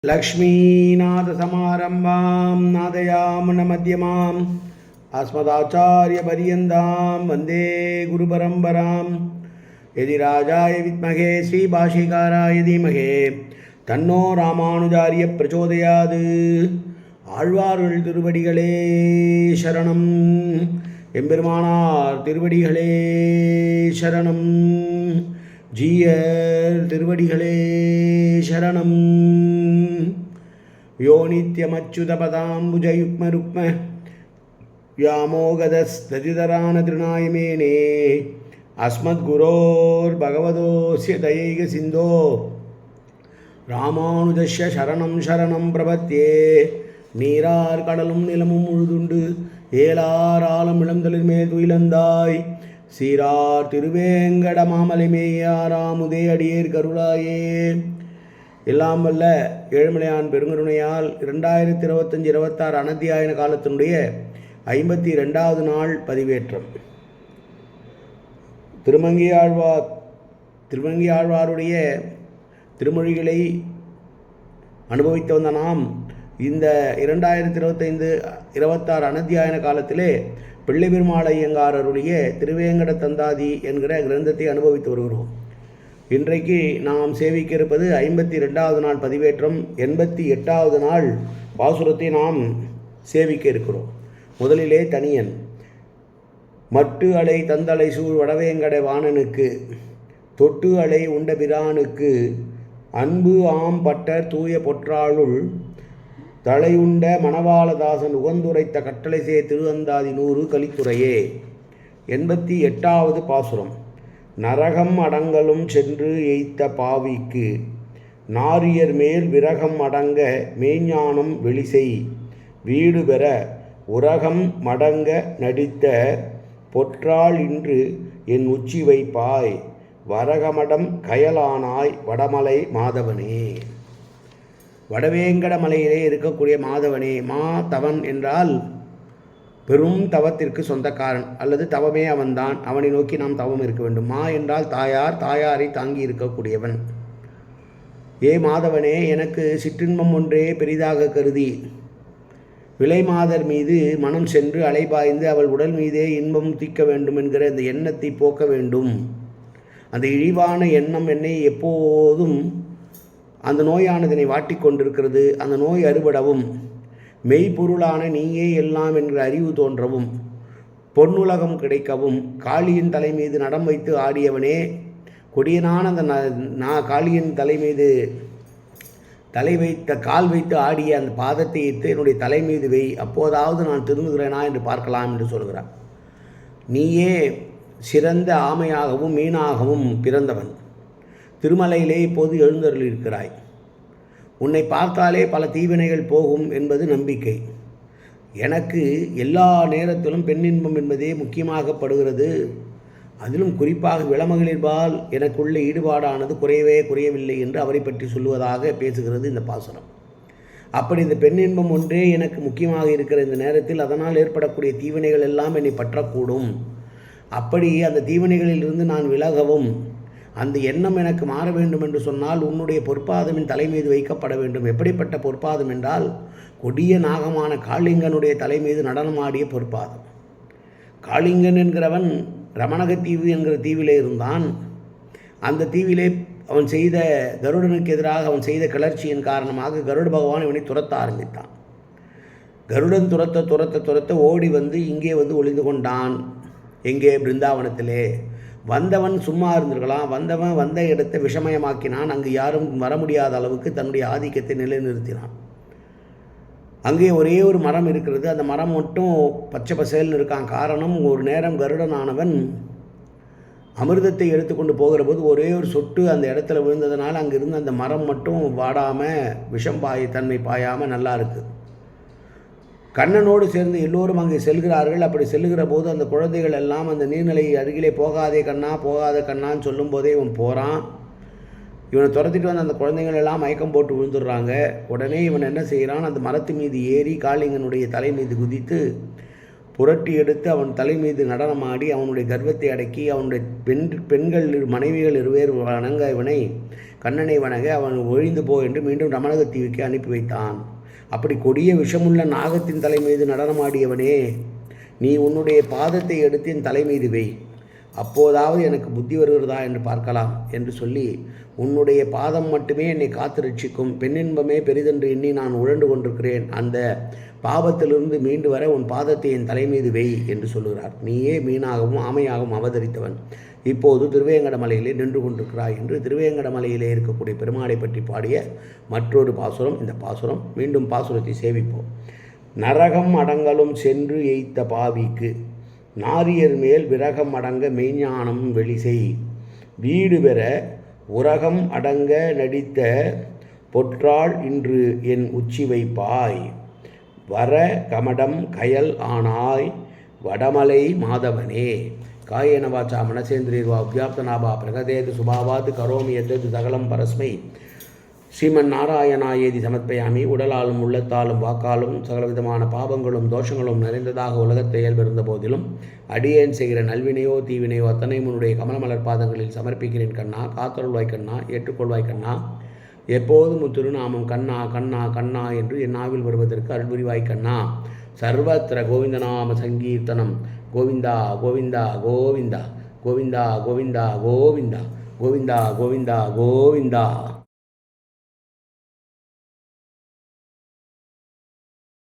लक्ष्मीनाथसमारम्भां नादयामुनमध्यमाम् अस्मदाचार्यपर्यन्तां वन्दे गुरुपरम्परां यदिराजाय विद्महे श्रीभाष्यकाराय धीमहि तन्नो रामानुजार्य प्रचोदयात् ஆழ்வார்கள் திருவடிகளே சரணம் எம்பெருமானார் திருவடிகளே சரணம் ஜீயர் திருவடிகளே சரணம் யோ நித்யமச்சுதபதாம்புஜயுக்மருக்ம व्यामोगदस्तदितरान तृणायमेने अस्मद्गुरोर्भगवतोऽस्य दयैक सिन्धो ராமானுஜஸ்ய சரணம் சரணம் பிரபத்யே நீரார் கடலும் நிலமும் முழுதுண்டு ஏலார் ஆலம் இளந்தளிர் மேல் துயிலந்தாய் சீரார் திருவேங்கட மாமலைமேயாராமுதே அடியேர் கருளாயே. எல்லாம் வல்ல ஏழுமலையான் பெருங்கருணையால் 2025-26 அனத்தியாயன காலத்தினுடைய 52வது நாள் பதிவேற்றம். திருமங்கியாழ்வாருடைய திருமொழிகளை அனுபவித்து வந்த நாம் இந்த 2025-26 அனத்தியாயன காலத்திலே பிள்ளை பெருமாள் ஐயங்காரருடைய திருவேங்கட தந்தாதி என்கிற கிரந்தத்தை அனுபவித்து வருகிறோம். இன்றைக்கு நாம் சேவிக்க இருப்பது 52வது நாள் பதிவேற்றம். 88வது நாள் பாசுரத்தை நாம் சேவிக்க இருக்கிறோம். முதலிலே தனியன். மட்டு அலை தந்தலை சூழ் வடவேங்கட வாணனுக்கு தொட்டு அலை உண்ட பிரானுக்கு அன்பு ஆம் பட்டர் தூய பொற்றாளுள் தலையுண்ட மணவாளதாசன் உகந்துரைத்த கட்டளை சே திருவந்தாதி 100 கலித்துறையே. 88வது பாசுரம். நரகம் அடங்கலும் சென்று எய்த்த பாவிக்கு நாரியர் மேல் விரகம் அடங்க மெய்ஞானம் வெளிசெய் வீடு பெற உரகம் மடங்க நடித்த பொற்றாள் இன்று என் உச்சி வைப்பாய் வரகமடம் கயலானாய் வடமலை மாதவனே. வடவேங்கட மலையிலே இருக்கக்கூடிய மாதவனே. தவன் என்றால் பெரும் தவத்திற்கு சொந்தக்காரன் அல்லது தவமே அவன்தான். அவனை நோக்கி நாம் தவம் இருக்க வேண்டும். என்றால் தாயார், தாயாரை தாங்கி இருக்கக்கூடியவன். ஏ மாதவனே, எனக்கு சிற்றின்பம் ஒன்றே பெரிதாக கருதி விலை மாதர் மீது மனம் சென்று அலைபாய்ந்து அவள் உடல் மீதே இன்பம் தீக்க வேண்டும் என்கிற இந்த எண்ணத்தை போக்க வேண்டும். அந்த இழிவான எண்ணம் என்னை எப்போதும் அந்த நோயானதனை வாட்டி கொண்டிருக்கிறது. அந்த நோய் அறுபடவும் மெய்ப்பொருளான நீயே எல்லாம் என்கிற அறிவு தோன்றவும் பொன்னுலகம் கிடைக்கவும் காளியின் தலை மீது நடம் வைத்து ஆடியவனே, கொடியனான அந்த காளியின் தலை மீது கால் வைத்து ஆடிய அந்த பாதத்தை எடுத்து என்னுடைய தலை மீது வை, அப்போதாவது நான் திருந்துகிறேனா என்று பார்க்கலாம் என்று சொல்கிறார். நீயே சிறந்த ஆமையாகவும் மீனாகவும் பிறந்தவன். திருமலையிலே இப்போது எழுந்தருளிருக்கிறாய். உன்னை பார்த்தாலே பல தீவினைகள் போகும் என்பது நம்பிக்கை. எனக்கு எல்லா நேரத்திலும் பெண்ணின்பம் என்பதே முக்கியமாகப்படுகிறது. அதிலும் குறிப்பாக விளமகளிர்பால் எனக்குள்ள ஈடுபாடானது குறையவில்லை என்று அவரை பற்றி சொல்லுவதாக பேசுகிறது இந்த பாசுரம். அப்படி இந்த பெண்ணின்பம் ஒன்றே எனக்கு முக்கியமாக இருக்கிற இந்த நேரத்தில் அதனால் ஏற்படக்கூடிய தீவினைகள் எல்லாம் என்னை பற்றக்கூடும். அப்படி அந்த தீவினைகளிலிருந்து நான் விலகவும் அந்த எண்ணம் எனக்கு மாற வேண்டும் என்று சொன்னால் உன்னுடைய பொற்பாதமின் தலை மீது வைக்கப்பட வேண்டும். எப்படிப்பட்ட பொற்பாதம் என்றால் கொடிய நாகமான காளிங்கனுடைய தலை மீது நடனமாடிய பொற்பாதம். காளிங்கன் என்கிறவன் ரமணகத்தீவு என்கிற தீவிலே இருந்தான். அந்த தீவிலே அவன் செய்த கருடனுக்கு எதிராக அவன் செய்த கிளர்ச்சியின் காரணமாக கருட பகவான் இவனை துரத்த ஆரம்பித்தான். கருடன் துரத்த ஓடி வந்து இங்கே வந்து ஒளிந்து கொண்டான். எங்கே? பிருந்தாவனத்திலே. வந்தவன் சும்மா இருந்திருக்கலாம். வந்த இடத்தை விஷமயமாக்கினான். அங்கு யாரும் வர முடியாத அளவுக்கு தன்னுடைய ஆதிக்கத்தை நிலைநிறுத்தினான். அங்கே ஒரே ஒரு மரம் இருக்கிறது. அந்த மரம் மட்டும் பச்சை பசேல்னு இருக்கான். காரணம், ஒரு நேரம் கருடனானவன் அமிர்தத்தை எடுத்துக்கொண்டு போகிற போது ஒரே ஒரு சொட்டு அந்த இடத்துல விழுந்ததுனால அங்கிருந்து அந்த மரம் மட்டும் வாடாமல் விஷம் தன்மை பாயாமல் நல்லா இருக்குது. கண்ணனோடு சேர்ந்து எல்லோரும் அங்கே செல்கிறார்கள். அப்படி செல்லுகிற போது அந்த குழந்தைகள் எல்லாம் அந்த நீர்நிலை அருகிலே போகாத கண்ணான்னு சொல்லும் போதே இவன் போகிறான். இவனை துரத்திட்டு வந்து அந்த குழந்தைகள் எல்லாம் மயக்கம் போட்டு விழுந்துடுறாங்க. உடனே இவன் என்ன செய்கிறான், அந்த மரத்து மீது ஏறி காளிங்கனுடைய தலை மீது குதித்து புரட்டி எடுத்து அவன் தலை மீது நடனமாடி அவனுடைய கர்வத்தை அடக்கி அவனுடைய பெண்கள் மனைவிகள் இருவேறு வணங்க இவனை கண்ணனை வணங்க அவன் ஒழிந்து போ என்று மீண்டும் ரமணகத்தீவுக்கு அனுப்பி வைத்தான். அப்படி கொடிய விஷமுள்ள நாகத்தின் தலை மீது நடனமாடியவனே, நீ உன்னுடைய பாதத்தை எடுத்து என் தலை மீது வை, அப்போதாவது எனக்கு புத்தி வருகிறதா என்று பார்க்கலாம் என்று சொல்லி, உன்னுடைய பாதம் மட்டுமே என்னை காத்து ரட்சிக்கும், பெண்ணின்பமே பெரிதென்று எண்ணி நான் உழண்டு கொண்டிருக்கிறேன், அந்த பாவத்திலிருந்து மீண்டு வர உன் பாதத்தை என் தலை மீது வை என்று சொல்லுகிறார். நீயே மீனாகவும் ஆமையாகவும் அவதரித்தவன், இப்போது திருவேங்கடமலையிலே நின்று கொண்டிருக்கிறாய் என்று திருவேங்கடமலையிலே இருக்கக்கூடிய பெருமாளை பற்றி பாடிய மற்றொரு பாசுரம் இந்த பாசுரம். மீண்டும் பாசுரத்தை சேவிப்போம். நரகம் அடங்கலும் சென்று எய்த்த பாவிக்கு நாரியர் மேல் விரகம் அடங்க மெய்ஞானம் வெளிசெய், வீடு பெற உரகம் அடங்க நடித்த பொற்றாள் இன்று என் உச்சி வைப்பாய், வர கமடம் கயல் ஆனாய் வடமலை மாதவனே. காயேன வாச்சா மனசேந்திரியர்வா உத்யாப்தநாபா பிரகதேது சுபாவாது கரோமி எத்தது சகலம் பரஸ்மை ஸ்ரீமன் நாராயணாயேதி சமர்ப்பயாமி. உடலாலும் உள்ளத்தாலும் வாக்காலும் சகலவிதமான பாவங்களும் தோஷங்களும் நிறைந்ததாக உலகத்தை இயல்பிருந்த போதிலும் அடியேன் செய்கிற நல்வினையோ தீவினையோ அத்தனை முன்னுடைய கமலமலர் பாதங்களில் சமர்ப்பிக்கிறேன் கண்ணா. காத்தருள்வாய் கண்ணா, ஏற்றுக்கொள்வாய் கண்ணா. எப்போதும் திருநாமம் கண்ணா கண்ணா கண்ணா என்று என் நாவில் வருவதற்கு அருள்புரிவாய் கண்ணா. சர்வத்திர கோவிந்தநாம சங்கீர்த்தனம் கோவிந்தா கோவிந்தா கோவிந்தா கோவிந்தா கோவிந்தா கோவிந்தா கோவிந்தா கோவிந்தா கோவிந்தா.